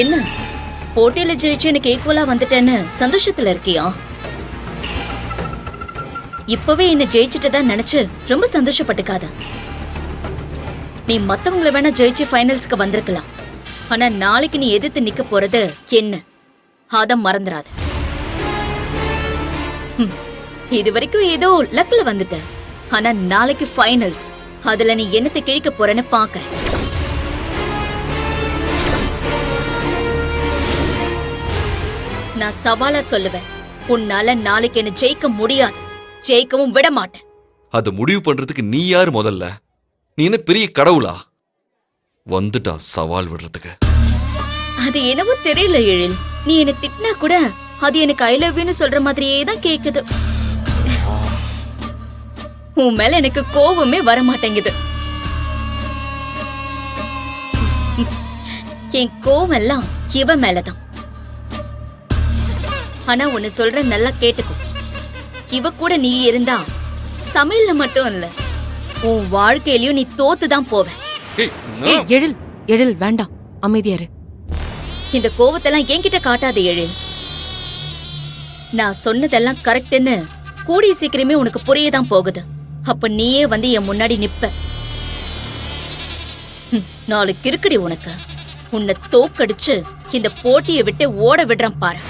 என்ன போட்டியில ஜெயிச்சு எனக்கு ஈக்குவலா வந்துட்டேன்னு சந்தோஷத்துல இருக்கியா? இப்பவே என்ன ஜெயிச்சுட்டுதான் நினைச்சு ரொம்ப சந்தோஷப்பட்டுக்காத. நீ மத்தவங்கள வேணா ஜெயிச்சு ஃபைனல்ஸ்க்கு வந்திருக்கலாம். ஆனா நாளைக்கு நீ எதிர்த்து நிக்க போறது என்ன, அத மறந்துடாத. இது வரைக்கும் ஏதோ லக்ல வந்துட்ட. ஆனா நாளைக்கு ஃபைனல்ஸ், அதுல நீ என்னத்தை கிழிக்க போறன்னு பாக்குற. நான் சவாலா சொல்லுவேன், உன்னால நாளைக்கு என்ன ஜெயிக்க முடியாது, ஜெயிக்கவும் விட மாட்டேன். அது முடிவு பண்றதுக்கு நீ யாரு முதல்ல? நீ என்ன பெரிய கடவுளா? வந்துட்டா சவால் விடுறதுக்கு. அது என்னவோ தெரியல எழில், நீ என்ன திட்டினா கூட அது எனக்கு ஐ லவ் யூன்னு சொல்ற மாதிரியே தான் கேக்குது. உன் மேல எனக்கு கோவமே வர மாட்டேங்குது. என் கோவம் எல்லாம் இவ மேலதான். ஆனா உன்னை சொல்ற நல்லா கேட்டுக்கோ, இவ கூட நீ இருந்தா சமையல்ல மட்டும் இல்ல, உன் வாழ்க்கையிலயும் நீ தோத்துதான் போவ. எழில் எழில் வேண்டாம், அமைதியாரு. இந்த கோவத்தெல்லாம் என்கிட்ட காட்டாத எழில். நான் சொன்னதெல்லாம் கரெக்ட்னு கூடிய சீக்கிரமே உனக்கு புரியதான் போகுது. அப்ப நீயே வந்து என் முன்னாடி நிப்ப. நாளைக்கு இருக்குடி உனக்கு. உன்னை தோக்கடிச்சு இந்த போட்டியை விட்டு ஓட விடுறேன் பாரு.